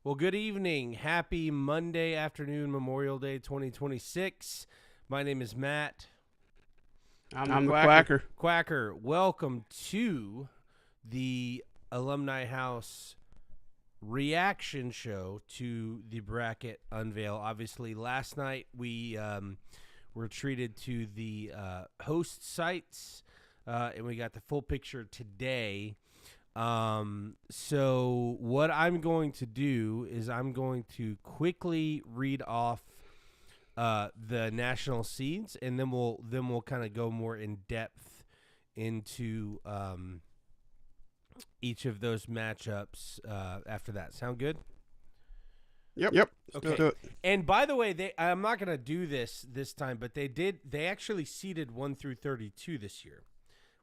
Well, good evening. Happy Monday afternoon, Memorial Day 2026. My name is Matt. I'm the Quacker. Quacker, welcome to the Alumni House reaction show to the bracket unveil. Obviously, last night we were treated to the host sites, and we got the full picture today. So what I'm going to do is I'm going to quickly read off the national seeds, and then we'll kind of go more in depth into each of those matchups after that. Sound good? Yep. Okay. And by the way, I'm not going to do this time, but they actually seeded 1 through 32 this year,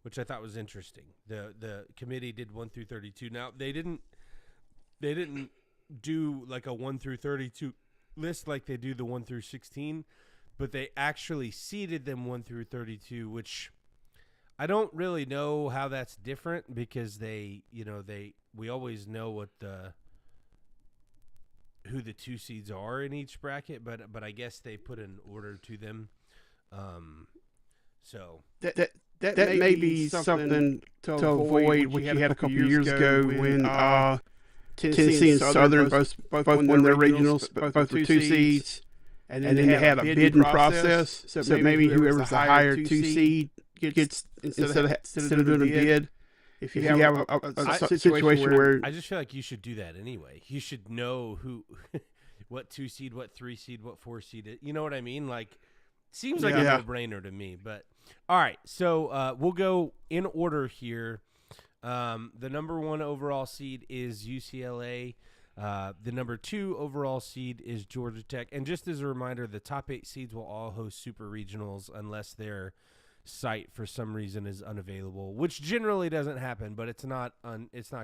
which I thought was interesting. The committee did 1 through 32. Now they didn't do like a 1 through 32 list like they do the 1 through 16, but they actually seeded them 1 through 32, which I don't really know how that's different because we always know who the two seeds are in each bracket, but I guess they put an order to them. So That may be something to avoid what you had a couple years ago when Tennessee and Southern both won their regionals, both were two seeds, and then they had a bidding process. So maybe whoever's the higher two seed gets instead of doing a bid. If you have a situation where I just feel like you should do that anyway. You should know what 2 seed, what 3 seed, what 4 seed. You know what I mean? Like, seems like a no-brainer to me. But all right, so we'll go in order here. The number 1 overall seed is UCLA. The number 2 overall seed is Georgia Tech. And just as a reminder, the top 8 seeds will all host super regionals unless their site for some reason is unavailable, which generally doesn't happen, but it's not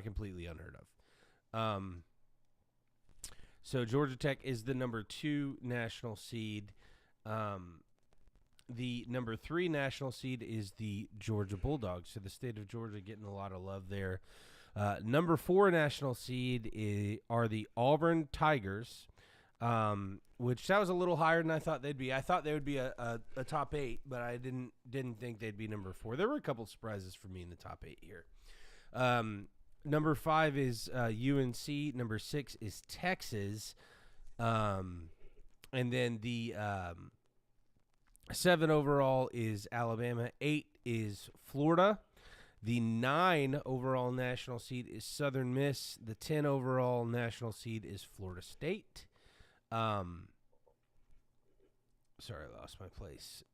completely unheard of. So Georgia Tech is the number 2 national seed. The number 3 national seed is the Georgia Bulldogs. So the state of Georgia getting a lot of love there. Number 4 national seed are the Auburn Tigers, which that was a little higher than I thought they'd be. I thought they would be a top 8, but I didn't think they'd be number 4. There were a couple surprises for me in the top 8 here. Number 5 is UNC. Number 6 is Texas. And then the 7 overall is Alabama. 8 is Florida. The 9 overall national seed is Southern Miss. The 10 overall national seed is Florida State. Sorry, I lost my place.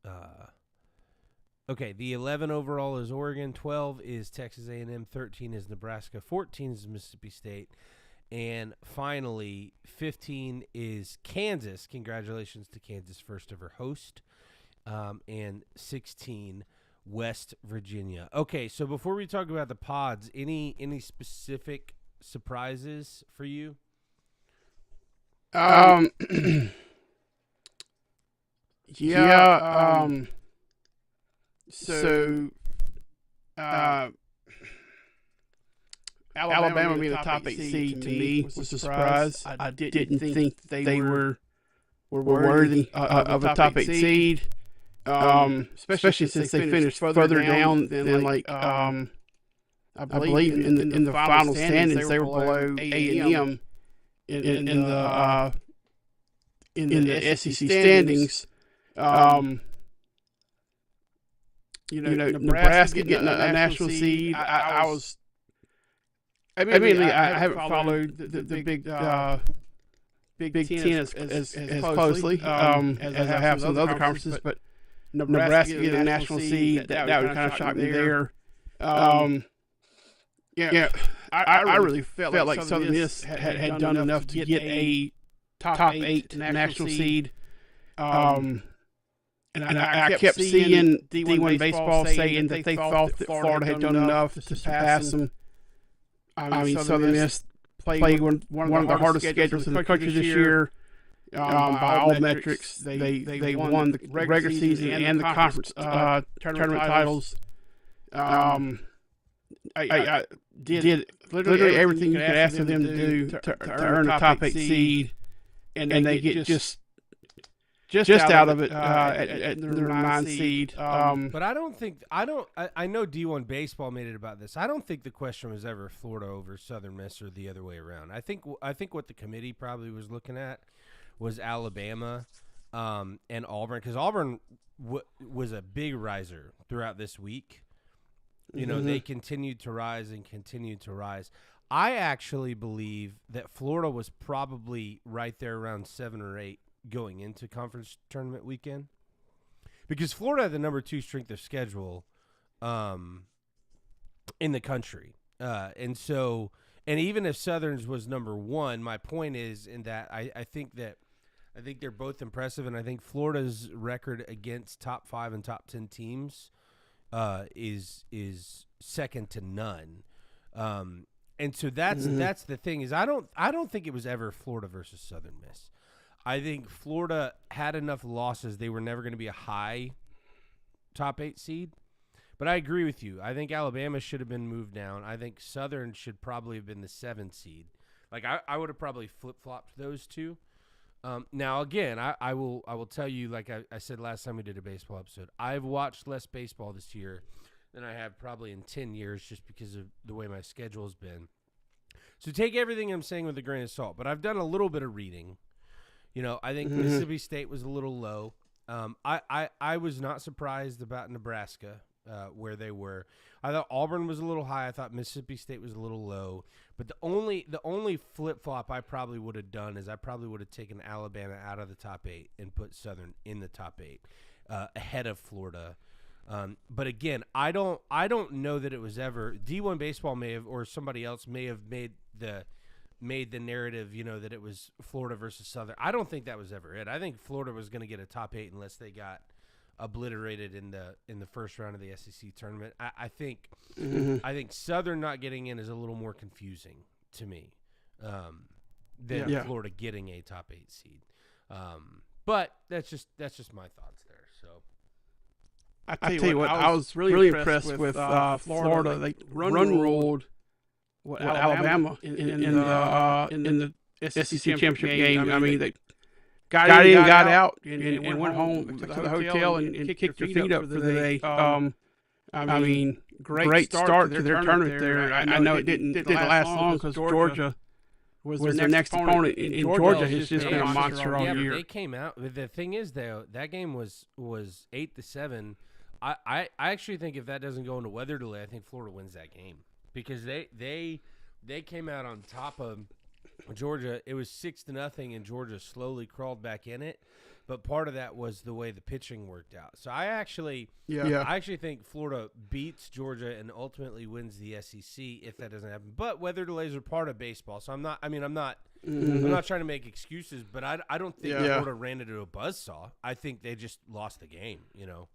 Okay, the 11 overall is Oregon. 12 is Texas A&M. 13 is Nebraska. 14 is Mississippi State. And finally, 15 is Kansas. Congratulations to Kansas, first ever host. And 16, West Virginia. Okay, so before we talk about the pods, any specific surprises for you? So Alabama being the top 8 seed to me was a surprise. I didn't think they were worthy of a top 8 seed, especially since they finished further down than like I believe in the final standings they were below A&M in the SEC standings. Nebraska getting a national seed. I haven't followed the Big Ten as closely as I have some other conferences, but Nebraska getting a national seed, that would kind of shock me there. I really felt like Southern Miss had done enough to get a top 8 national seed. And I kept seeing D1 baseball saying that they thought that Florida had done enough to surpass them. I mean, Southern Miss played one of the hardest schedules in the country this year. By all metrics, they won the regular season and the conference tournament titles. did literally everything you could ask of them to do to earn a top 8 seed, and they get just out of it at their 9 seed. But I know D1 baseball made it about this. I don't think the question was ever Florida over Southern Miss or the other way around. I think what the committee probably was looking at was Alabama and Auburn, because Auburn was a big riser throughout this week. You know, they continued to rise and continued to rise. I actually believe that Florida was probably right there around 7 or 8 going into conference tournament weekend, because Florida had the number 2 strength of schedule in the country. And even if Southern's was number 1, my point is in that I think they're both impressive, and I think Florida's record against top 5 and top 10 teams is second to none. And so that's the thing, is I don't think it was ever Florida versus Southern Miss. I think Florida had enough losses. They were never going to be a high top 8 seed. But I agree with you. I think Alabama should have been moved down. I think Southern should probably have been the 7 seed. Like, I would have probably flip-flopped those two. Now, again, I will tell you, like I said last time we did a baseball episode, I've watched less baseball this year than I have probably in 10 years, just because of the way my schedule has been. So take everything I'm saying with a grain of salt. But I've done a little bit of reading. You know, I think Mississippi State was a little low. I was not surprised about Nebraska, where they were. I thought Auburn was a little high. I thought Mississippi State was a little low. But the only flip-flop I probably would have done is I probably would have taken Alabama out of the top 8 and put Southern in the top 8 ahead of Florida. But again, I don't know that it was ever D1 baseball may have, or somebody else may have made the narrative, you know, that it was Florida versus Southern. I don't think that was ever it. I think Florida was going to get a top 8 unless they got obliterated in the first round of the SEC tournament. I think Southern not getting in is a little more confusing to me than Florida getting a top 8 seed. But that's just my thoughts there. So I tell you what, I was really impressed with Florida. They run rolled Alabama in the SEC championship game. I mean, they got in, got out, and went home to the hotel and kicked their feet up for the day. I mean, great start to their tournament there. I know it didn't last long because Georgia was their next opponent, and Georgia has just been a monster all year. But they came out. The thing is, though, that game was 8-7. I actually think if that doesn't go into weather delay, I think Florida wins that game, because they came out on top of Georgia. It was 6-0, and Georgia slowly crawled back in it. But part of that was the way the pitching worked out. So I actually think Florida beats Georgia and ultimately wins the SEC if that doesn't happen. But weather delays are part of baseball, so I'm not trying to make excuses. But I don't think Florida ran into a buzzsaw. I think they just lost the game. You know.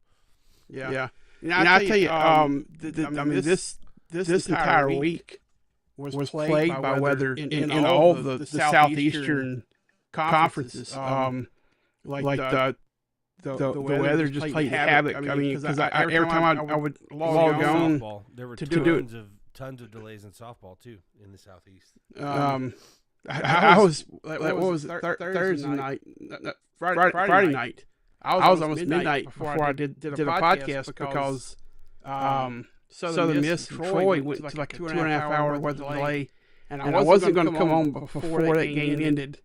Yeah. And I tell you, this entire week was plagued by weather in all of the southeastern conferences. Like the weather just played havoc. I mean, because every time I would log on softball, there were tons of delays in softball too in the southeast. I was what was it, Thursday night, Friday night. I was almost midnight before I did a podcast because Southern Miss and Troy went to like a 2.5 hour weather delay, and I wasn't going to come home before that game ended.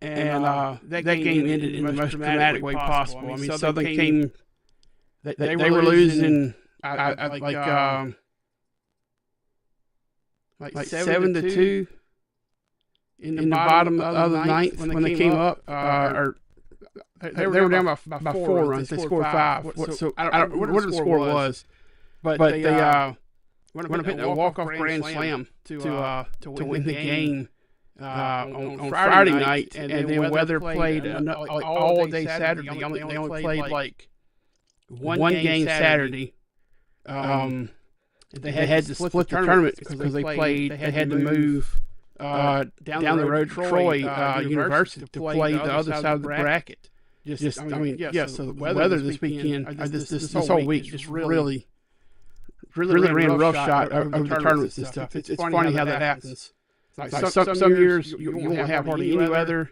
And that game ended in the most dramatic way possible. I mean, Southern came. They were losing like 7-2 in the bottom of the ninth when they came up. Or they were down by 4 runs. They scored 5. So I don't know what the score was, but they went up hitting a walk-off grand slam to win the game. On Friday night, and then weather played all day Saturday. They only played like one game Saturday. They had to split the tournament because they had to move down the road to Troy University to play the other side of the bracket. So the weather this weekend, this whole week, just really really ran roughshod over the tournaments and stuff. It's funny how that happens. Like some years you won't have hardly any weather,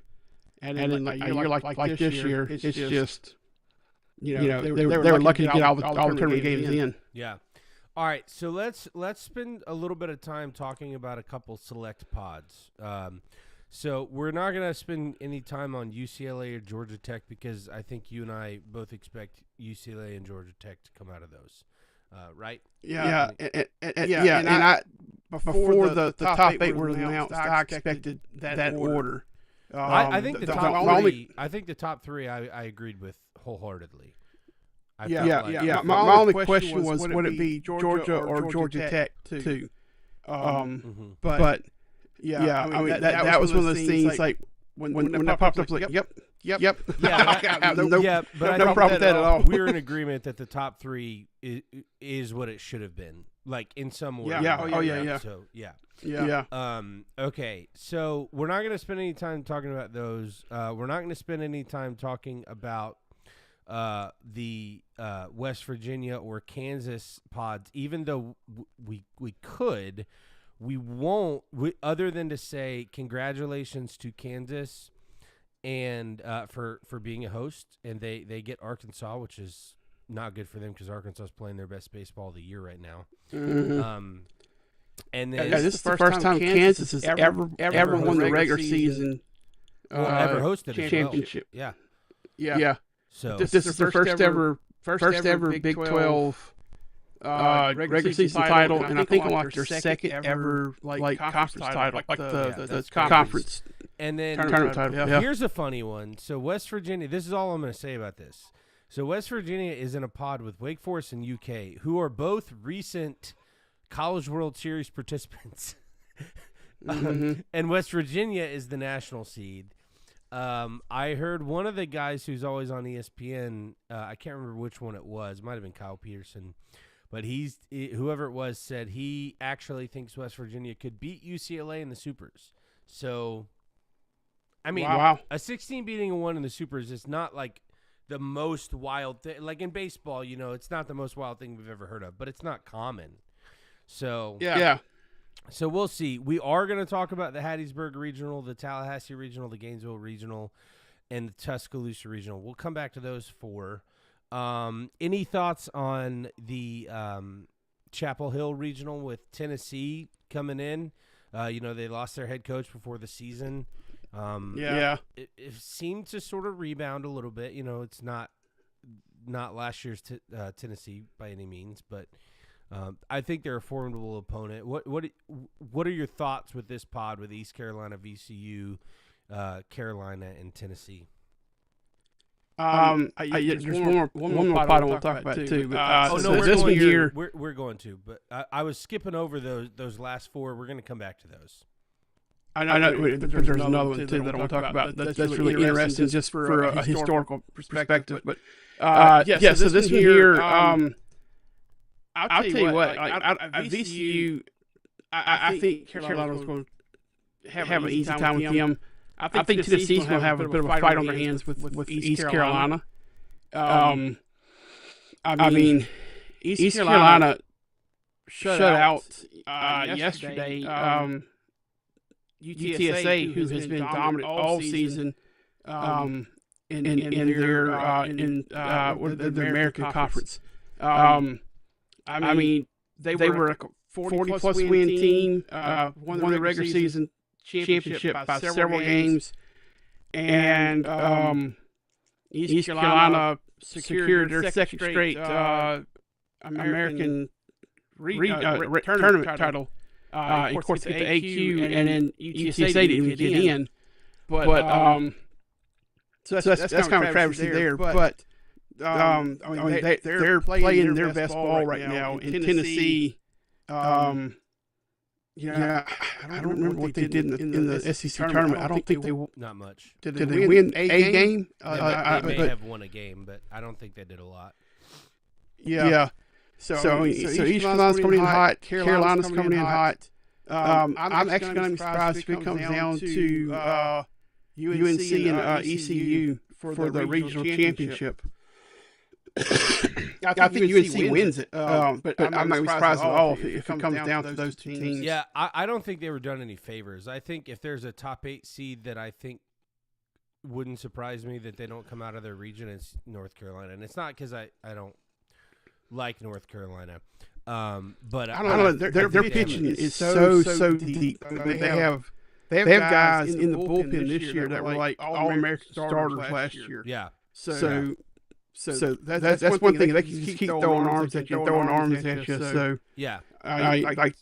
and then like a year like this year, it's just they were lucky to get all the tournament games in. Yeah. All right, so let's spend a little bit of time talking about a couple select pods. So we're not going to spend any time on UCLA or Georgia Tech because I think you and I both expect UCLA and Georgia Tech to come out of those, right? Yeah. And I before the top 8 were announced, I expected that order. I think the top three I agreed with wholeheartedly. My only question was, would it be Georgia or Georgia Tech too? But I mean that was one of those things like when that popped up, like yep. Yeah, but no problem with that at all. We're in agreement that the top 3 is what it should have been, like in some order. Yeah. So Yeah. Okay, so we're not going to spend any time talking about those. We're not going to spend any time talking about the West Virginia or Kansas pods, even though we could. We won't, other than to say congratulations to Kansas and for being a host, and they get Arkansas, which is not good for them because Arkansas is playing their best baseball of the year right now. Mm-hmm. And then this is the first time Kansas has ever won the regular season, ever hosted a championship. Yeah. So this is the first ever Big 12 regular season title, and I think like their second ever like conference title, like the conference and then tournament title. Here's a funny one. So West Virginia, this is all I'm going to say about this. So West Virginia is in a pod with Wake Forest and UK, who are both recent College World Series participants. And West Virginia is the national seed. I heard one of the guys who's always on ESPN, I can't remember which one it was. It might have been Kyle Peterson. But whoever it was said he actually thinks West Virginia could beat UCLA in the Supers. So, I mean, a 16 beating a 1 in the Supers is not like the most wild thing. Like in baseball, it's not the most wild thing we've ever heard of, but it's not common. So, So we'll see. We are going to talk about the Hattiesburg Regional, the Tallahassee Regional, the Gainesville Regional, and the Tuscaloosa Regional. We'll come back to those 4. Any thoughts on the Chapel Hill Regional with Tennessee coming in? They lost their head coach before the season. It seemed to sort of rebound a little bit. It's not last year's Tennessee by any means, but I think they're a formidable opponent. What are your thoughts with this pod with East Carolina, VCU, Carolina, and Tennessee? There's one more pod I want to talk about too. But, we're going to. But I was skipping over those last 4. We're going to come back to those. I know. There's another one too that I want to talk about. That's really interesting, just for a historical perspective. But so this one here, I'll tell you what. VCU, I think Carolina's going to have an easy time with them. I think Tennessee's going to have a bit of a fight on their hands with East Carolina. I mean, East Carolina shut out yesterday UTSA, who has been dominant all season in their American Conference. I mean, they were a 40-plus win team, won the regular season championship by several games, and East Carolina secured their second straight American tournament title. Of course, get the AQ, and then UTSA didn't get in. But so that's kind of a travesty there. But they're playing their best ball right now in Tennessee. I don't remember what they did in the SEC tournament. I don't think they not much. Did they win a game? They may have won a game, but I don't think they did a lot. Yeah. So East Carolina's coming in hot. Carolina's coming in hot. I'm actually going to be surprised if it comes down to UNC and ECU for the regional championship. I think UNC wins it, but I'm not going to be surprised at all if it comes down to those two teams. Yeah, I don't think they were done any favors. I think if there's a top 8 seed that I think wouldn't surprise me that they don't come out of their region, it's North Carolina. And it's not because I don't like North Carolina. But I don't know. Their pitching is so deep. They have guys in the bullpen this year that were like All-American starters last year. Yeah. So that's one thing. They can keep throwing arms at you, So yeah, they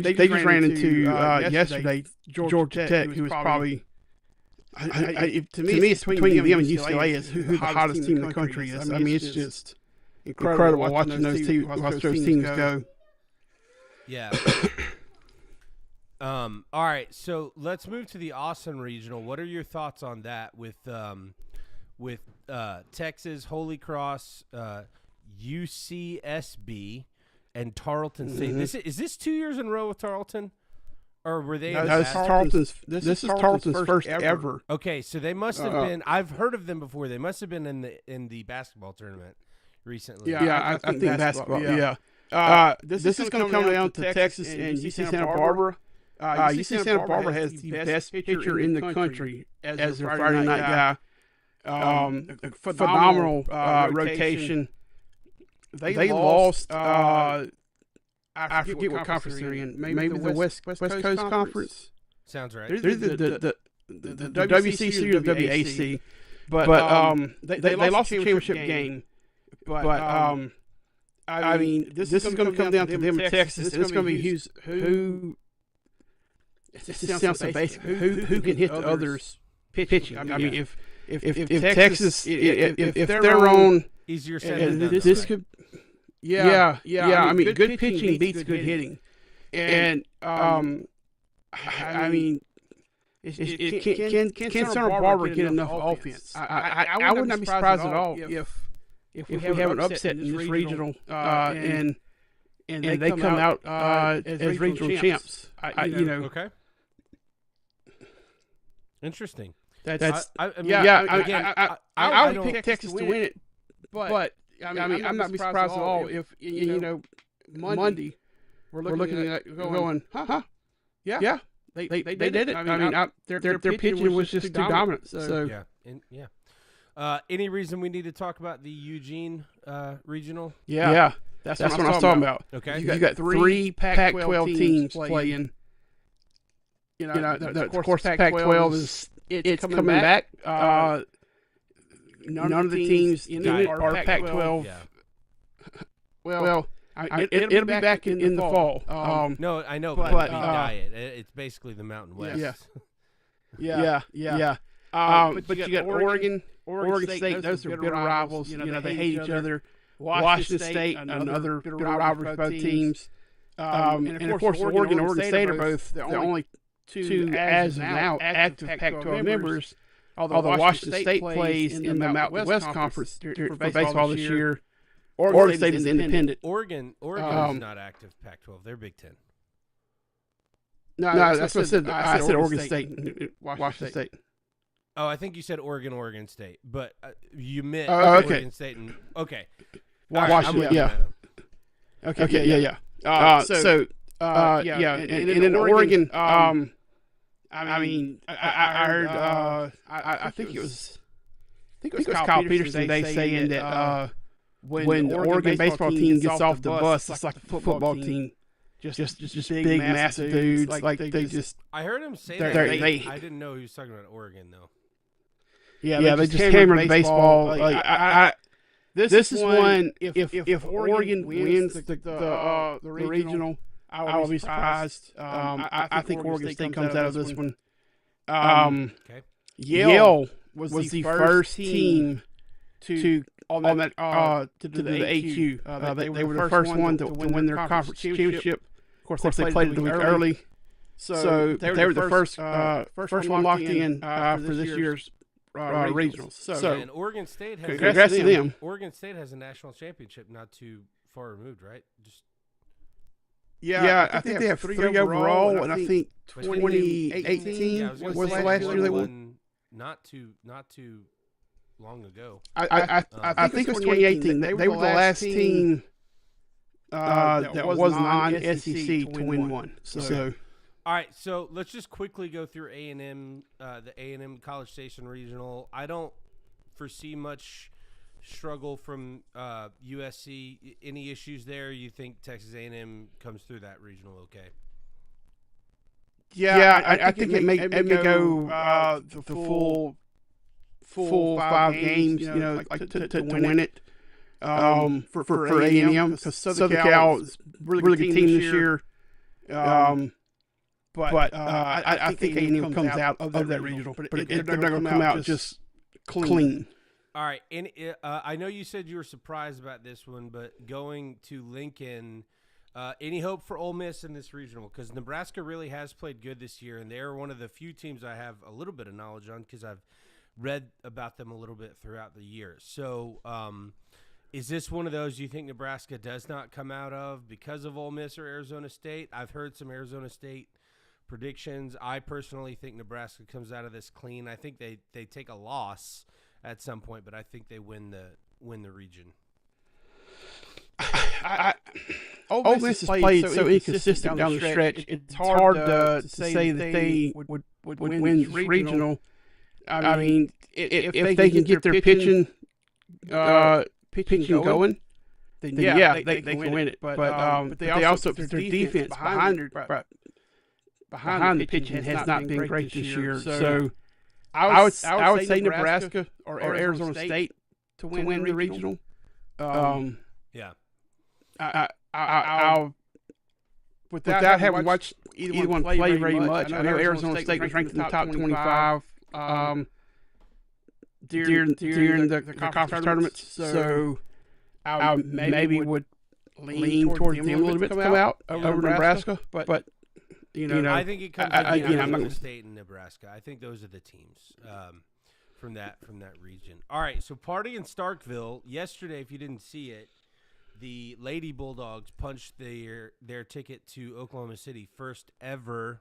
just ran into yesterday Georgia Tech, who was probably to me it's between them and UCLA is who the hottest team in the country is. I mean, it's just incredible watching those teams go. Yeah. All right, so let's move to the Austin Regional. What are your thoughts on that with Texas, Holy Cross, UCSB, and Tarleton State? Is this 2 years in a row with Tarleton? Or were they? No, this is Tarleton's first ever. Okay, so they must have been. I've heard of them before. They must have been in the basketball tournament recently. Yeah, I think basketball. Yeah. This is going to come down to Texas and UC Santa Barbara. UC Santa Barbara has the best pitcher in the country as their Friday night guy. Phenomenal rotation. They lost. I forget what conference they're in. Maybe the West Coast Conference. Sounds right. They're the WCC or the WAC, but they lost the championship game. But I mean, this is going to come down to them in Texas. It's going to be who. It sounds so basic. Who can hit the others pitching? I mean, if Texas if they're on easier said than done. This could. Yeah. I mean, good pitching beats good hitting, and I mean, can Santa Barbara get enough offense? I would not be surprised at all if we have an upset in this regional, and they come out as regional champs. Okay. Interesting. That's I would pick Texas to win it, but. I mean, I'm not surprised at all if Monday we're looking at going, yeah, they did it. I mean, their pitching was just too dominant. So yeah. Any reason we need to talk about the Eugene regional? Yeah. That's what I was talking about. Okay, you got three Pac-12 teams playing. Of course, Pac-12 is it's coming back. None of the teams in it are Pac-12. Yeah. Well, it'll be back in the fall. No, I know, but diet. It's basically the Mountain West. Yeah. But you got Oregon State. Those are bitter rivals. They hate each other. Washington State, another bitter rivalry for both teams. And of course, Oregon and Oregon State are both the only two as now active Pac-12 members. Although Washington State plays in the Mountain West Conference for baseball this year, Oregon State is independent. Oregon is not active Pac-12. They're Big Ten. No, that's what I said. I said Oregon State, Washington State. Oh, I think you said Oregon State, but you meant okay. Oregon State. Okay. Washington, yeah. Okay, yeah. And in Oregon, I mean, I heard. I think it was Kyle Peterson today saying that when the Oregon baseball team gets off the bus, it's like the football team, just big, massive dudes. Like they just. I heard him say that. I didn't know he was talking about Oregon though. Yeah, they just hammered baseball. This is one. If Oregon wins the regional. I will be surprised. I think Oregon State comes out of this one. Okay. Yale was the first team to the AQ. They were the first one to win their conference championship. Of course, they played it the week early, so they were the first one locked in for this year's regionals. So and Oregon State has congrats to them. Oregon State has a national championship not too far removed, right? Yeah, I think they have 3 overall, and I think 2018 was the last year they won. Not too long ago. I think it was 2018. They were the last team that was non-SEC to win one. So. All right, so let's just quickly go through A&M, the A&M College Station Regional. I don't foresee much struggle from USC. Any issues there? You think Texas A&M comes through that regional okay? Yeah, I think it may go the full 5 games, like to win it for A&M, because Southern Cal is a really good team this year. But I think A&M comes out of that regional, but they're not going to come out just clean. All right, and I know you said you were surprised about this one, but going to Lincoln, any hope for Ole Miss in this regional? Because Nebraska really has played good this year, and they're one of the few teams I have a little bit of knowledge on because I've read about them a little bit throughout the year. So is this one of those you think Nebraska does not come out of because of Ole Miss or Arizona State? I've heard some Arizona State predictions. I personally think Nebraska comes out of this clean. I think they take a loss at some point, but I think they win the region. Ole Miss has played so inconsistent down the stretch. It's hard to say that they would win this regional. I mean, if they can get their pitching going, then yeah, they can win it. But they also their defense behind the pitching has not been great this year. So I would say Nebraska or Arizona State to win the regional. Yeah. I'll without having watched either one play very much. I know Arizona State was ranked in the top 25 during the conference tournaments. So I maybe would lean towards them a little bit to come out over Nebraska. But I think it comes again. Arizona State and Nebraska. I think those are the teams from that region. All right. So party in Starkville yesterday. If you didn't see it, the Lady Bulldogs punched their ticket to Oklahoma City, first ever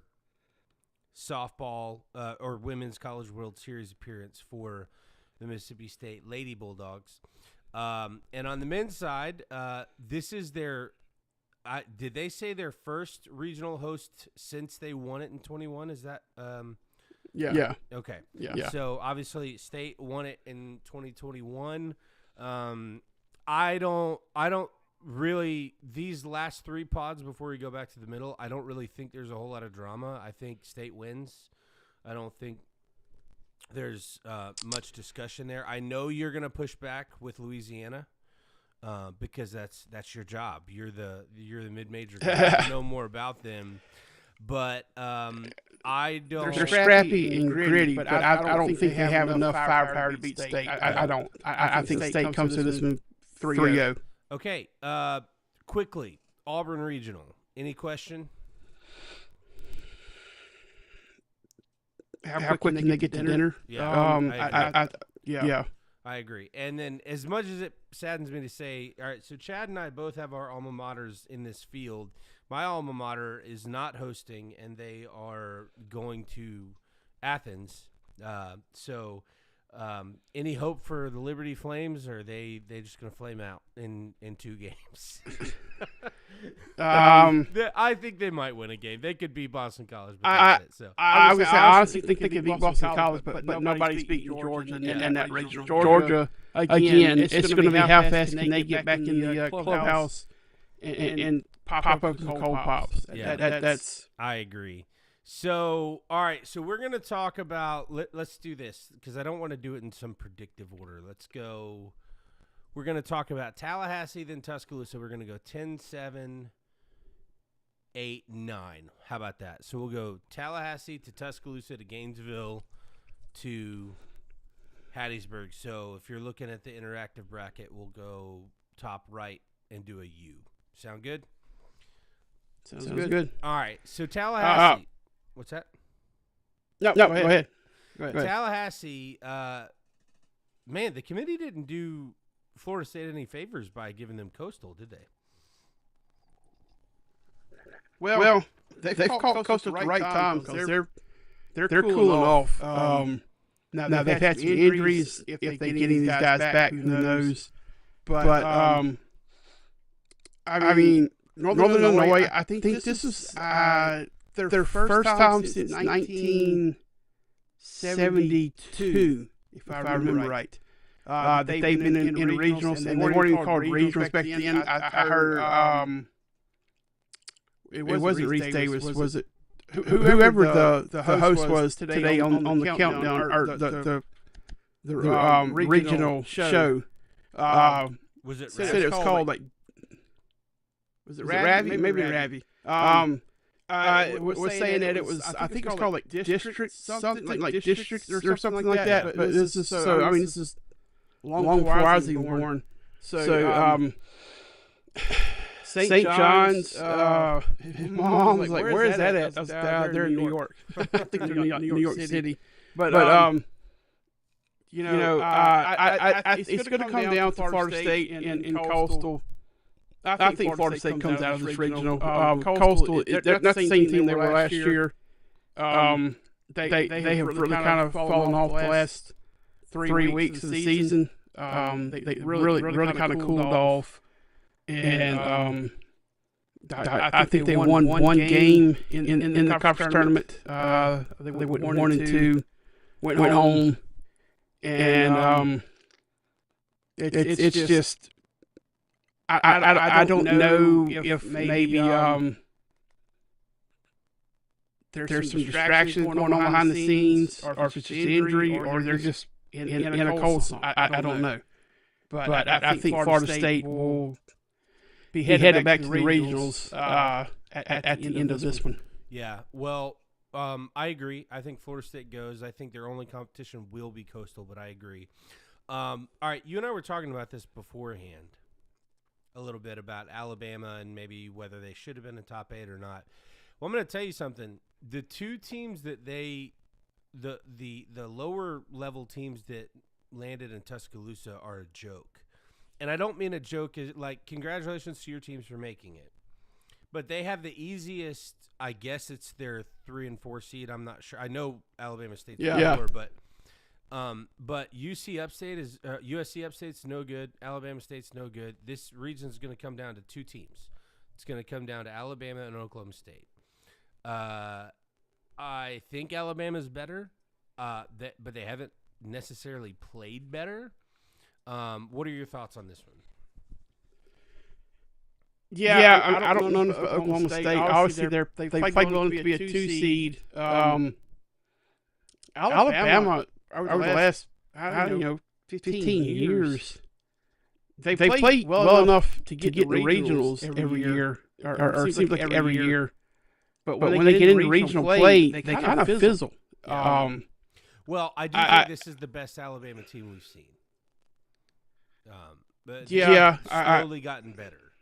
softball or women's College World Series appearance for the Mississippi State Lady Bulldogs. And on the men's side, this is their did they say their first regional host since they won it in 21? Is that Yeah. Okay. Yeah. So obviously State won it in 2021. I don't really, these last 3 pods before we go back to the middle, I don't really think there's a whole lot of drama. I think State wins. I don't think there's much discussion there. I know you're going to push back with Louisiana because that's your job. You're the mid-major guy. You know more about them. But I don't. They're scrappy and gritty, but I don't think they have enough firepower to beat State. I don't. I think State comes to this one 3-0. Okay. Quickly, Auburn Regional. Any question? How quick can they get to dinner? Yeah. Yeah. I agree. And then as much as it saddens me to say, all right, so Chad and I both have our alma maters in this field. My alma mater is not hosting, and they are going to Athens. So any hope for the Liberty Flames, or are they just going to flame out in 2 games? I think they might win a game. They could beat Boston College. But I honestly think they could beat Boston College, but nobody's beating Georgia and that regional. Georgia, again, it's going to be how fast can they get back in the clubhouse and pop up some cold pops. That's. I agree. So, all right. So we're going to talk about. Let's do this because I don't want to do it in some predictive order. Let's go. We're going to talk about Tallahassee, then Tuscaloosa. We're going to go 10-7, 8-9. How about that? So we'll go Tallahassee to Tuscaloosa to Gainesville to Hattiesburg. So if you're looking at the interactive bracket, we'll go top right and do a U. Sound good? Sounds good. All right. So Tallahassee. What's that? No, go ahead. Tallahassee, man, the committee didn't do Florida State any favors by giving them Coastal, did they? Well, they've caught Coastal at the right time because they're cooling off. Now they've had some injuries. If they get any of these guys back, who knows? But I mean, Northern Illinois, I think this is their first time since 1972, if I remember right. They've been in regionals, and they weren't even called regionals back then. I heard it wasn't Reese Davis, was it? Whoever the host was today on the countdown or the regional show. Was it? Said it was called like. Was it Ravi? Maybe Ravi. Was saying that it was. I think it was called like district something like district or something like that. But this is so. I mean, this is long before I was even born. So St. John's. Mom was like, "Where is that at?" I was down there in New York. I think they're in New York City. But it's going to come down to Florida State and Coastal. I think Florida State comes out of this regional. Coastal, they're not the same team they were last year. They have really kind of fallen off the last 3 weeks of the season. They really kind of cooled off. And I think they won one game in the conference tournament. They went 1-2, went home. And it's just... I don't know if maybe there's some distractions going on behind the scenes, or if it's just injury, or they're just in a cold zone. I don't know. But I think Florida State will be headed back to the regionals at the end of this one. Yeah, well, I agree. I think Florida State goes. I think their only competition will be Coastal, but I agree. All right, you and I were talking about this beforehand. A little bit about Alabama and maybe whether they should have been in top 8 or not. Well, I'm going to tell you something. The two teams that the lower level teams that landed in Tuscaloosa are a joke. And I don't mean a joke as like congratulations to your teams for making it. But they have the easiest, I guess it's their 3 and 4 seed. I'm not sure. I know Alabama State's lower, but USC Upstate's no good. Alabama State's no good. This region's going to come down to 2 teams. It's going to come down to Alabama and Oklahoma State. I think Alabama's better, but they haven't necessarily played better. What are your thoughts on this one? Yeah, I don't know if Oklahoma State. Obviously, they played going to be a 2 seed. Alabama. Over the last, 15 years, they played well enough to get the regionals every year, or it seems like every year. But when they get into regional play, they kind of fizzle. Well, I do think this is the best Alabama team we've seen. But slowly gotten better.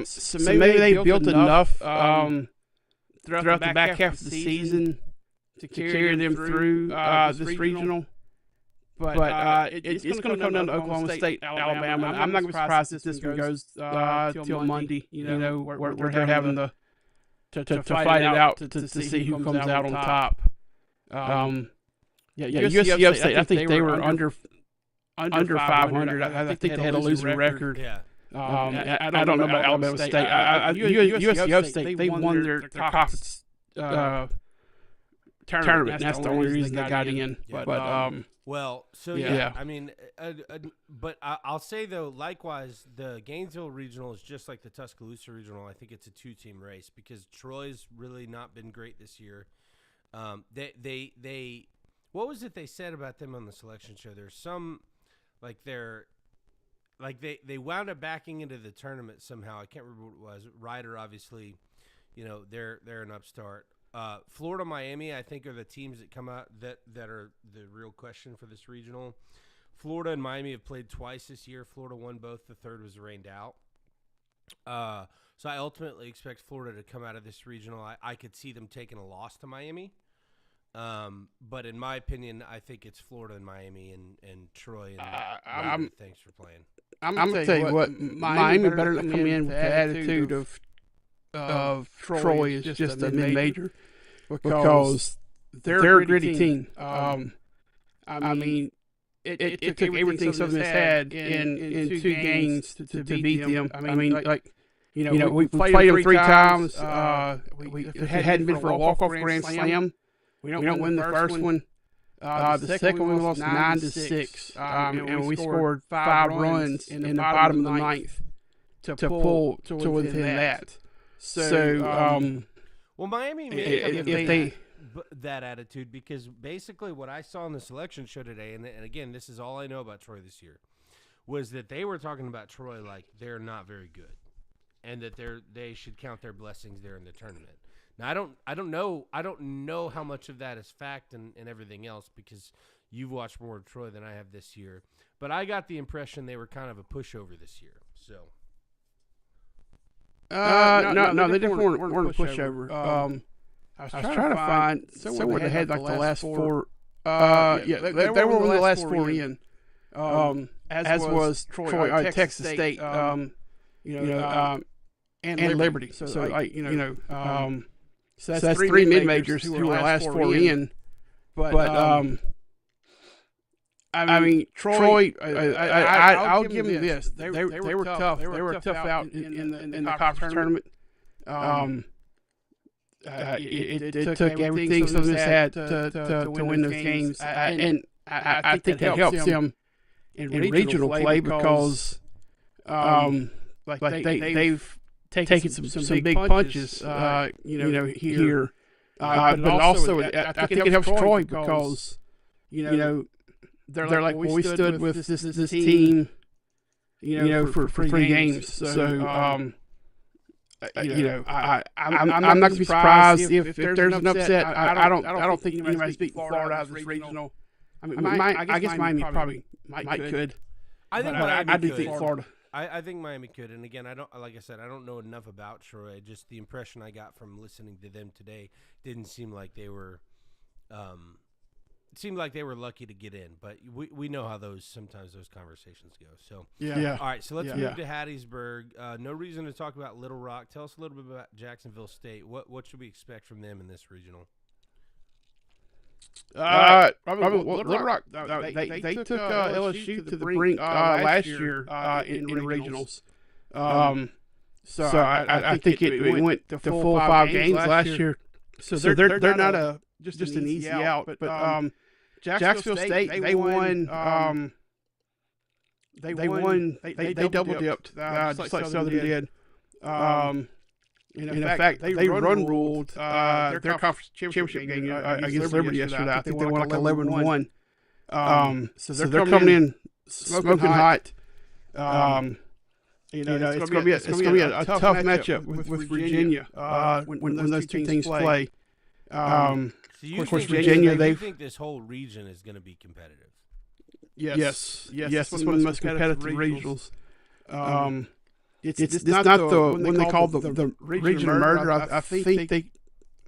So maybe they built enough throughout the back half of the season to carry them through this regional. But it's going to come down to Oklahoma State, Alabama. I'm not going to be surprised if this one goes till Monday. Where they're having to fight it out to see who comes out on top. USC Upstate, I think they were under 500. I think they had a losing record. Yeah. I don't know about Alabama State. USC Upstate, they won their conference tournament. That's the only reason they got in. Yeah. But I mean, but I'll say though, likewise, the Gainesville Regional is just like the Tuscaloosa Regional. I think it's a 2-team race because Troy's really not been great this year. They what was it they said about them on the selection show? There's some they wound up backing into the tournament somehow. I can't remember what it was. Ryder, obviously, they're an upstart. Florida, Miami, I think are the teams that come out that are the real question for this regional. Florida and Miami have played twice this year. Florida won both. The third was rained out. So I ultimately expect Florida to come out of this regional. I could see them taking a loss to Miami. But in my opinion, I think it's Florida and Miami and Troy. And thanks for playing. I'm going to tell you what, Miami better not come in with the attitude of Troy is just a mid-major because they're a gritty team. I mean, it took everything Southern Miss had in 2 games to beat them. I mean, we played them 3 times. If it hadn't been for a walk-off grand slam, we don't win the first one. The second one we lost 9-6, and we scored 5 runs in the bottom of the ninth to pull to within that. So, well, Miami may that attitude, because basically what I saw in the selection show today, and again, this is all I know about Troy this year, was that they were talking about Troy like they're not very good, and that they should count their blessings there in the tournament. Now I don't know how much of that is fact and everything else, because you've watched more of Troy than I have this year, but I got the impression they were kind of a pushover this year. So no, they definitely weren't a pushover. I was trying to find somewhere they had like the last 4. They were one of the last 4 in. As was Troy, Texas State, and Liberty. So that's 3 mid-majors who were the last 4 in. But I mean, Troy. I'll give them this. They were tough. They were tough out in the conference tournament. It took everything Southern Miss had to win those games, and I think that helps them in regional play, because they've taken some big punches, here. But also I think it helps Troy, because they're like, well, we stood with this team, for 3 games. So. I'm not surprised if there's an upset. I don't think anybody's beating Florida out of this regional. I mean, I guess Miami probably might could. I do think Florida. I think Miami could, and again, I don't know enough about Troy. Just the impression I got from listening to them today didn't seem like they were. It seemed like they were lucky to get in, but we know how sometimes those conversations go. So yeah. All right, so let's move to Hattiesburg. No reason to talk about Little Rock. Tell us a little bit about Jacksonville State. What should we expect from them in this regional? Little Rock. They took LSU to the brink last year in regionals. So I think it went to full 5 games last year. So they're not just an easy out. But Jacksonville State, they won. They double dipped, just like Southern did. In fact, they run ruled their conference championship game against Liberty yesterday. I think they won like 11-1. So they're coming in smoking hot. It's going to be a tough matchup with Virginia when those 2 teams play. Of course, Virginia. You think this whole region is going to be competitive? Yes. It's one of the most competitive regionals. It's not the when they call the regional merger. I think they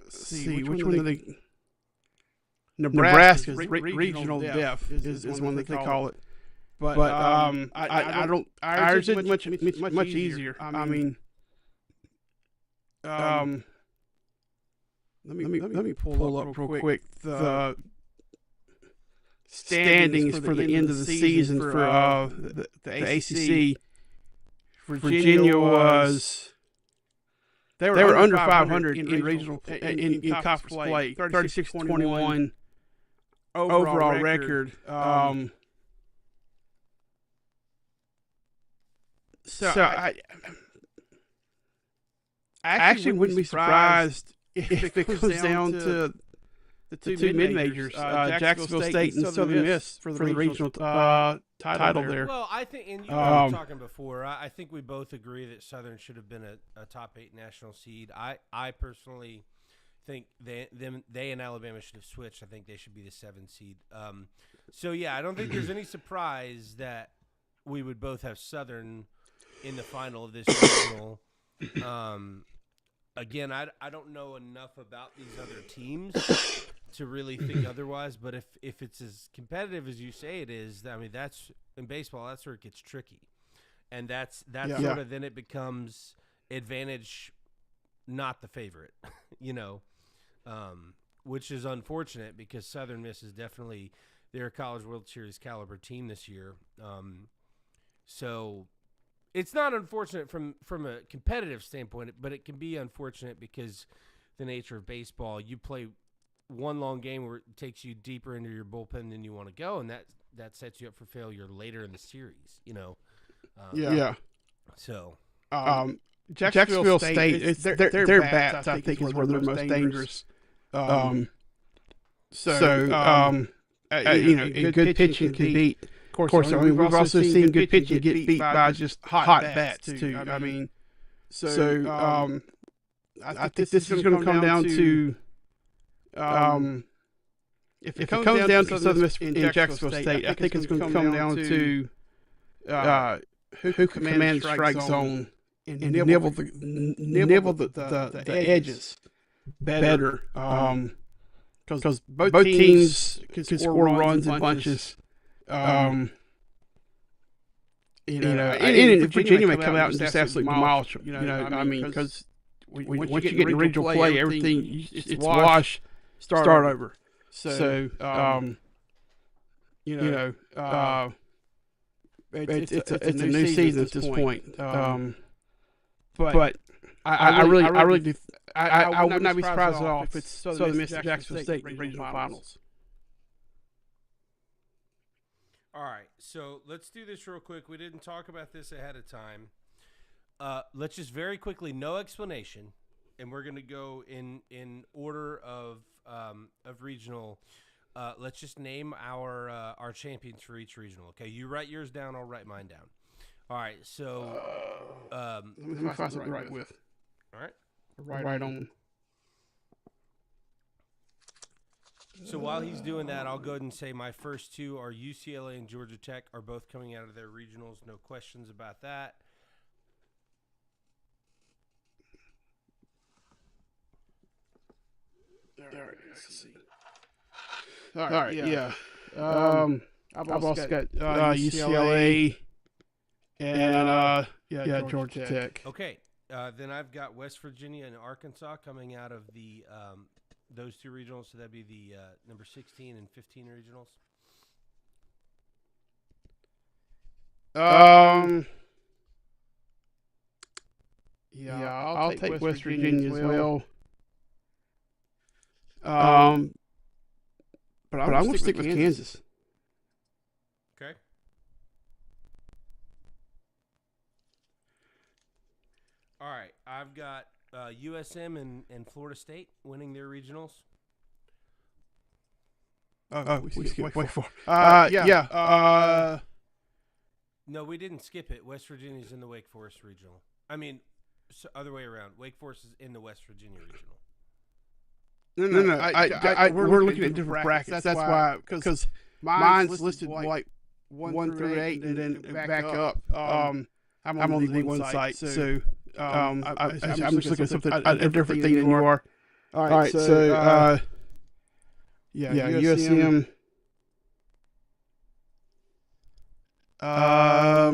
see which one are they. Nebraska's regional depth is one that they call it. But I don't. Ours is much easier. I mean, let me pull up real quick the standings for the end of the season for the ACC. Virginia was they were under 500 in regional in conference play, 36-21 overall record. So I actually wouldn't be surprised if it comes down to the 2 mid-majors, Jacksonville State and Southern Miss for the regional title there. Well, I think, and you were talking before, I think we both agree that Southern should have been a top 8 national seed. I personally think they and Alabama should have switched. I think they should be the 7 seed. So, yeah, I don't think there's any surprise that we would both have Southern in the final of this regional. Again, I don't know enough about these other teams to really think otherwise, but if it's as competitive as you say it is, I mean, that's in baseball, that's where it gets tricky. And that's sort of then it becomes advantage, not the favorite, which is unfortunate because Southern Miss is definitely their College World Series caliber team this year. So it's not unfortunate from a competitive standpoint, but it can be unfortunate because the nature of baseball, you play one long game where it takes you deeper into your bullpen than you want to go, and that sets you up for failure later in the series, So Jacksonville State, their bats, I think, is where they're most dangerous. Good pitching can beat. Of course, we've also seen good pitching get beat by just hot bats too. I think this is going to come down to if it comes down to Southern Miss in Jacksonville State, I think it's going to come down to who commands strike zone and nibble the edges better. Because both teams can score runs in bunches. And Virginia may come out and just absolutely demolish them. Because once you get in regional play, everything it's wash, start over. It's a new season at this point. But I really do. I would not be surprised at all if it's Southern Miss and Jacksonville State in regional finals. All right, so let's do this real quick. We didn't talk about this ahead of time. Let's just very quickly, no explanation, and we're going to go in order of regional. Let's just name our champions for each regional. Okay, you write yours down. I'll write mine down. All right, so let me find something to write with. All right, right on. So while he's doing that, I'll go ahead and say my first two are UCLA and Georgia Tech are both coming out of their regionals. No questions about that. All right, let's see. All right, yeah. I've also got UCLA and Georgia Tech. Okay, then I've got West Virginia and Arkansas coming out of the those two regionals. So that'd be the number 16 and 15 regionals. I'll take West Virginia as well. But I'm going to stick with Kansas. Okay. All right. I've got USM and Florida State winning their regionals. We skipped Wake Forest. No, we didn't skip it. West Virginia's in the Wake Forest regional. I mean, other way around. Wake Forest is in the West Virginia regional. No. We're looking at different brackets. That's why, because mine's listed like 1 through 8, and then back up. I'm on the D1 site, so I'm just looking at something a different thing than you are. All right, so USM. I'll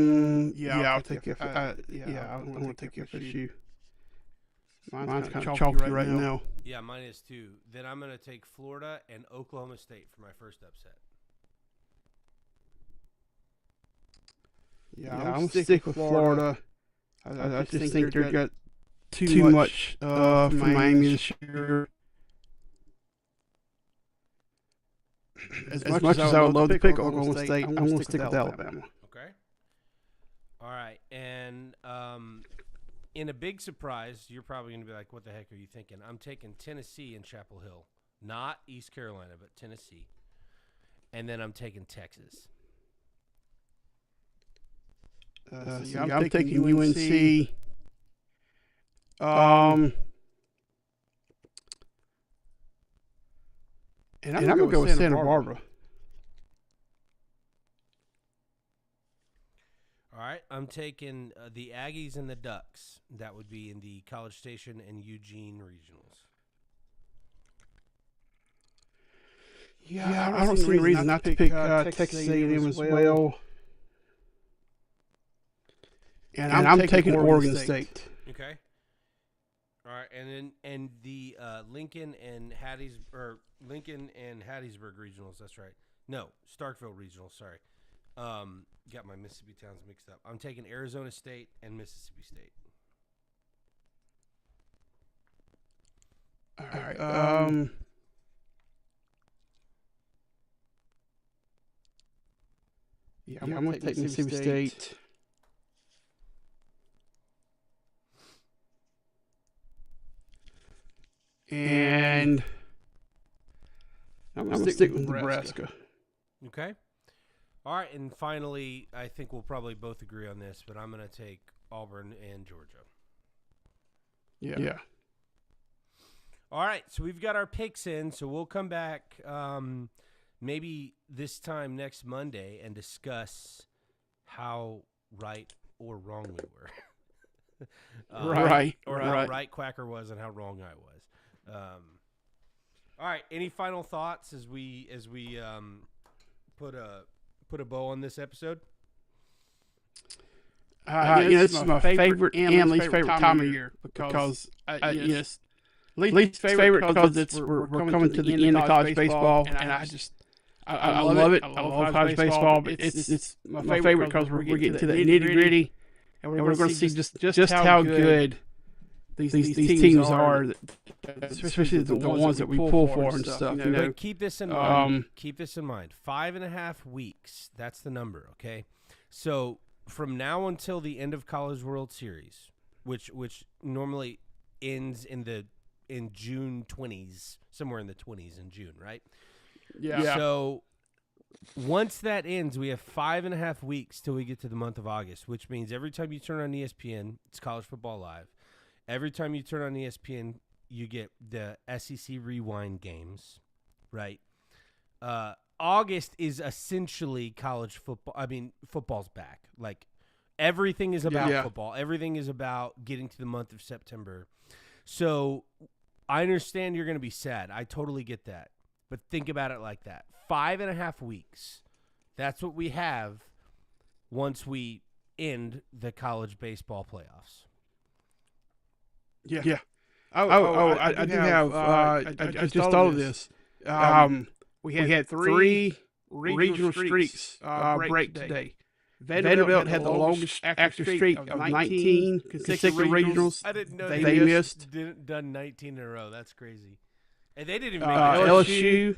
take it. I'm going to take FSU. Mine's kind of chalky right now. Yeah, mine is too. Then I'm going to take Florida and Oklahoma State for my first upset. Yeah, I'm going to stick with Florida. I just think they've got too much for Miami this year. As much as I would love to pick Oklahoma State, I'm going to stick with Alabama. Okay. All right. And in a big surprise, you're probably going to be like, what the heck are you thinking? I'm taking Tennessee and Chapel Hill. Not East Carolina, but Tennessee. And then I'm taking Texas. I'm taking UNC. And I'm going to go with Santa Barbara. All right, I'm taking the Aggies and the Ducks. That would be in the College Station and Eugene regionals. Yeah, I don't see any reason not to pick Texas A&M as well. And I'm taking Oregon State. Okay. All right, and the Lincoln and Hattiesburg regionals. That's right. No, Starkville regionals. Sorry, got my Mississippi towns mixed up. I'm taking Arizona State and Mississippi State. All right. Yeah, I'm going to take Mississippi State. And I'm going to stick with Nebraska. Okay. All right, and finally, I think we'll probably both agree on this, but I'm going to take Auburn and Georgia. Yeah. All right, so we've got our picks in, so we'll come back maybe this time next Monday and discuss how right or wrong we were. Right. Or how right Quacker was and how wrong I was. All right, any final thoughts as we put a bow on this episode? This is my favorite and least favorite time of year because least favorite because we're coming to the end of college baseball, and I love it. I love college baseball, but it's my favorite because we're getting to the nitty gritty, and we're going to see just how good these teams are, especially the ones that we pull for and stuff. But keep this in mind. 5.5 weeks. That's the number. Okay, so from now until the end of College World Series, which normally ends in June 20s, somewhere in the 20s in June, right? Yeah. So once that ends, we have 5.5 weeks till we get to the month of August, which means every time you turn on ESPN, it's College Football Live. Every time you turn on ESPN, you get the SEC Rewind games, right? August is essentially college football. I mean, football's back. Like, everything is about football. Everything is about getting to the month of September. So I understand you're going to be sad. I totally get that. But think about it like that. 5.5 weeks. That's what we have once we end the college baseball playoffs. Yeah. I do have. I just thought of this. We had three regional streaks break today. Vanderbilt had the longest active streak of 19 consecutive regionals. I didn't know they missed. Done 19 in a row. That's crazy. And they didn't even make LSU.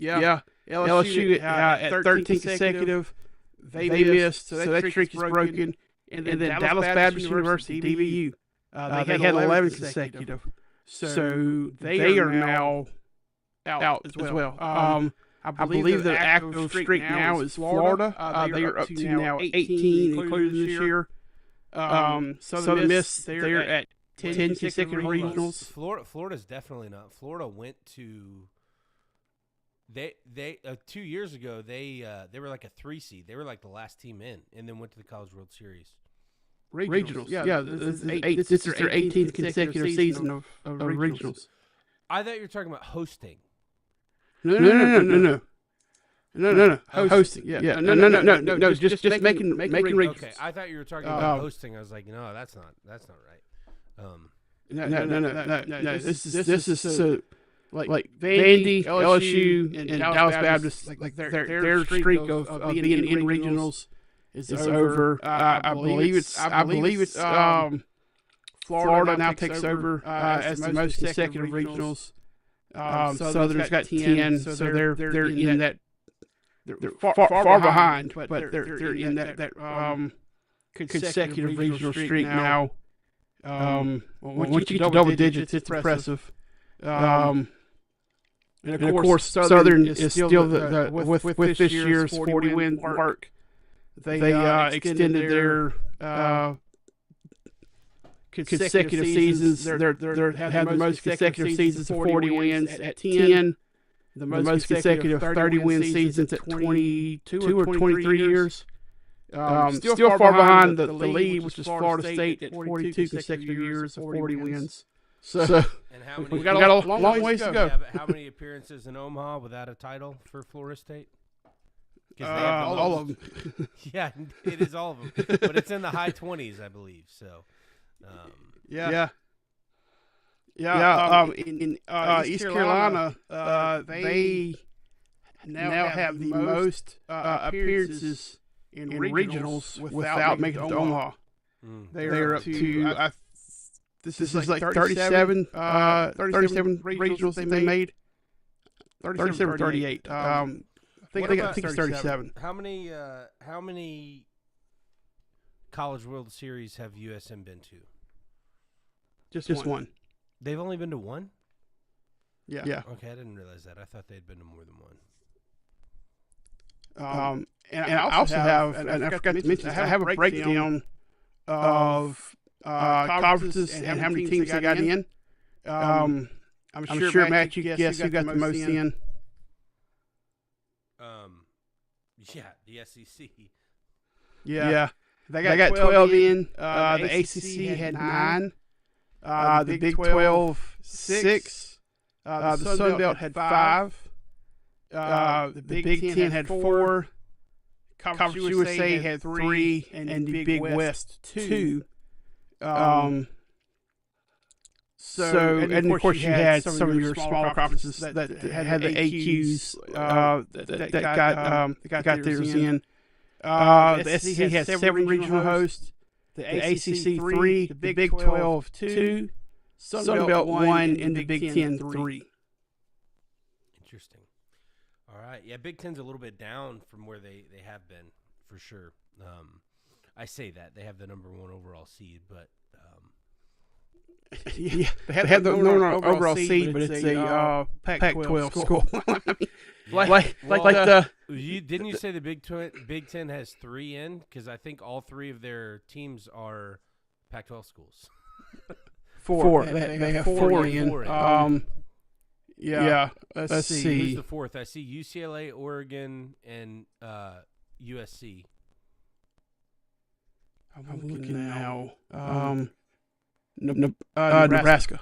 LSU at 13 consecutive. They missed, so that streak is broken. And then Dallas Baptist University, DBU. They had 11 consecutive. So they are now out as well. I believe the active streak now is Florida. They are up to now 18, including this year. Southern Miss, they're at 10 consecutive regionals. Florida's definitely not. Florida went to they 2 years ago. They were like a 3 seed. They were like the last team in, and then went to the College World Series. Regionals. Yeah. This is their 18th consecutive season of regionals. I thought you were talking about hosting. No. Hosting. Yeah. No. Just making regionals. Okay, I thought you were talking about hosting. I was like, no, that's not right. No. This is like Vandy, LSU, and Dallas Baptist. Like their streak of being in regionals is over. I believe it's Florida now takes over as the most consecutive regionals. Southern's got 10, so they're in that. They're far behind, but they're in that consecutive regional streak now. Once you get to double digits, it's impressive. And of course, Southern is still with this year's 40-win mark. They extended their consecutive seasons. They had the most consecutive seasons of 40 wins at 10. The most consecutive 30-win seasons at 22 or 23 years. Still far behind the lead, which is Florida State at 42 consecutive years of 40 wins. So we got a long ways to go. Yeah, but how many appearances in Omaha without a title for Florida State? All of them. Yeah, it is all of them. But it's in the high 20s, I believe. So, yeah. In East Carolina, they now have the most appearances in regionals without making it to Omaha. They're up to this is like 37 regionals that they made. 37 or 38. I think it's 37. How many College World Series have USM been to? Just one. They've only been to one? Yeah. Okay, I didn't realize that. I thought they'd been to more than one. And I also have, and I forgot to mention, I have a breakdown of conferences and how many teams they got in. I'm sure, Matt, you guess who got the most in. Yeah, the SEC. Yeah. They got 12 in. The ACC had 9. The Big 12, 6. The Sun Belt had 5. The Big 10 had 4. Conference USA had 3, and the Big West 2. So, and of course, you had some of your smaller conferences that had the AQs that got theirs in. The SEC has 7 regional hosts. The ACC 3, the Big 12 2, Sun Belt 1, and the Big 10 3. Interesting. All right. Yeah, Big Ten's a little bit down from where they have been, for sure. I say that. They have the number 1 overall seed, but... yeah, they have the overall seed, but it's a Pac-12 school. Didn't you say the Big Ten has 3 in? Because I think all 3 of their teams are Pac-12 schools. 4. They have 4 in. Yeah. Let's see. Who's the 4th? I see UCLA, Oregon, and USC. I'm looking now. Nebraska.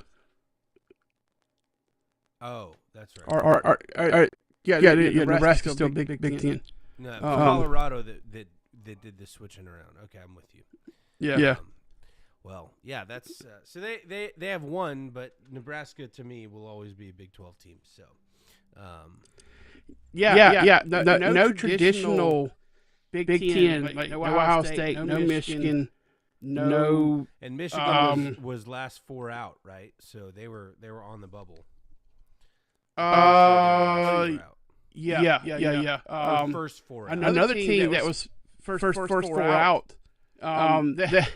Oh, that's right. Nebraska's still Big 10. No, Colorado that did the switching around. Okay, I'm with you. Yeah. Well, yeah, that's so they have 1, but Nebraska to me will always be a Big 12 team. So, no traditional Big 10, like no Ohio State, no Michigan. No, and Michigan was last 4 out, right? So they were on the bubble. Yeah. First 4 out. Another team that was first 4 out. That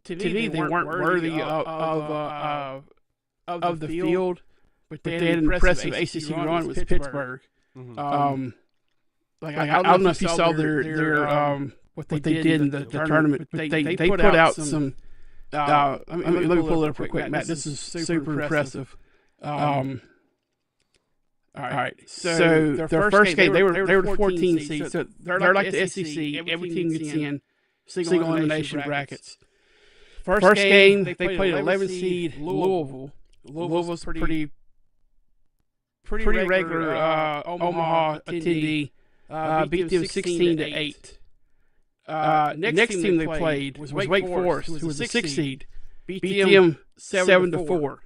to me they weren't worthy of the field, but they had an impressive ACC run with Pittsburgh. Mm-hmm. I don't know if you saw their what they did in the tournament, but they put out some. Let me pull it up real quick, Matt. This is super impressive. All right. So their first game, they were the 14 seed. So they're like the SEC. Every team gets in single elimination brackets. First game, they played 11 seed Louisville. Louisville's pretty regular Omaha attendee. Beat them 16-8. Next team they played was Wake Forest, who was a 6 seed. Beat them 7-4.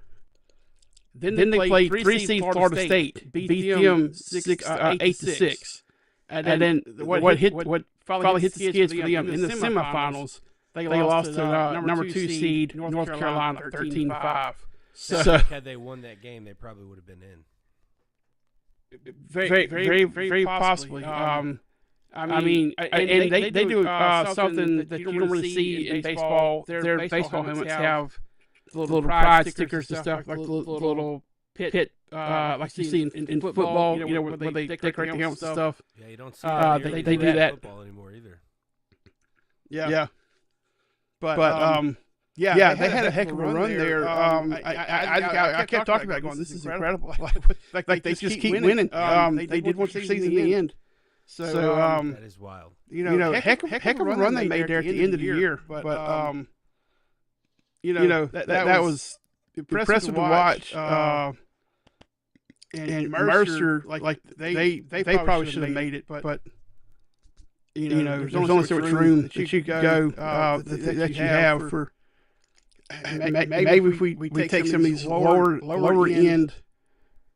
Then they played 3 seed Florida State. Beat them 8-6. And then what finally hit the skids for them in the semifinals? They lost to number 2 seed North Carolina 13-5. So had they won that game, they probably would have been in. Very possibly. I mean, they do something that you don't really see in baseball. Their baseball helmets have little pride stickers and stuff, like the little pit, like you see in football. Where they decorate the helmets and stuff. Yeah, you don't see that. They do that in football anymore either. Yeah. But they had a heck of a run there. I kept talking about going, this is incredible. Like they just keep winning. They did one season in the end. So that is wild. Heck of a run they made there at the end of the year. But that was impressive to watch. And Mercer, they probably should have made it, but there's only so much room that you could go that you have for maybe if we take some of these lower end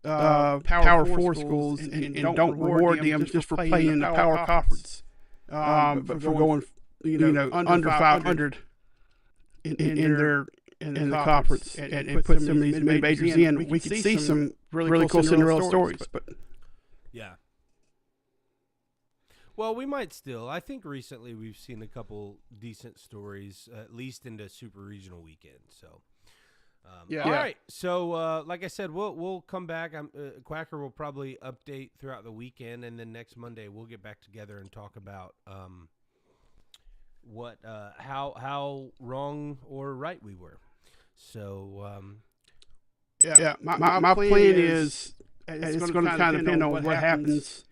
Power 4 schools and don't reward them just for playing in the Power Conference, but for going under 500 in the conference and put some of these mid majors in, we could see some really cool Cinderella stories. But yeah. Well, we might still. I think recently we've seen a couple decent stories, at least into Super Regional weekend. So, all right. So, like I said, we'll come back. Quacker will probably update throughout the weekend, and then next Monday we'll get back together and talk about how wrong or right we were. So, my plan is it's going to kind of depend on what happens.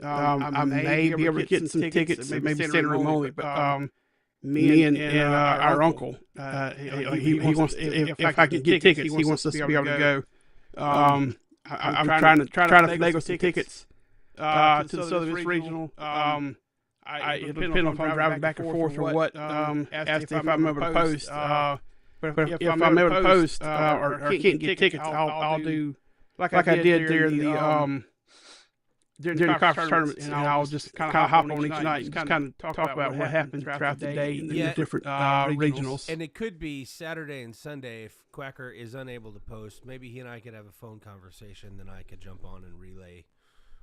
I may be able to get some tickets, maybe center room only, but me and our uncle, he wants, if I can get tickets, he wants us to be able to go. I'm trying to finagle some tickets to the Southern Regional. It depends on if I'm driving back and forth or what, as to if I'm able to post. But if I'm able to post or can't get tickets, I'll do like I did during the conference tournament, and I'll just kind of hop on each night and just kind of talk about what happened throughout the day in the different regionals. And it could be Saturday and Sunday if Quacker is unable to post. Maybe he and I could have a phone conversation, then I could jump on and relay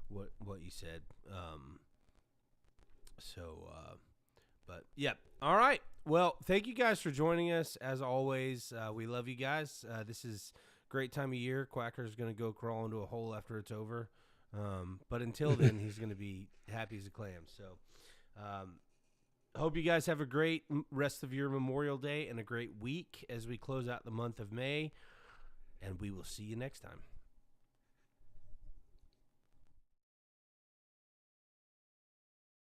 what you said. But yeah. All right. Well, thank you guys for joining us. As always, we love you guys. This is a great time of year. Quacker's going to go crawl into a hole after it's over. But until then, he's going to be happy as a clam. So, hope you guys have a great rest of your Memorial Day and a great week as we close out the month of May. And we will see you next time.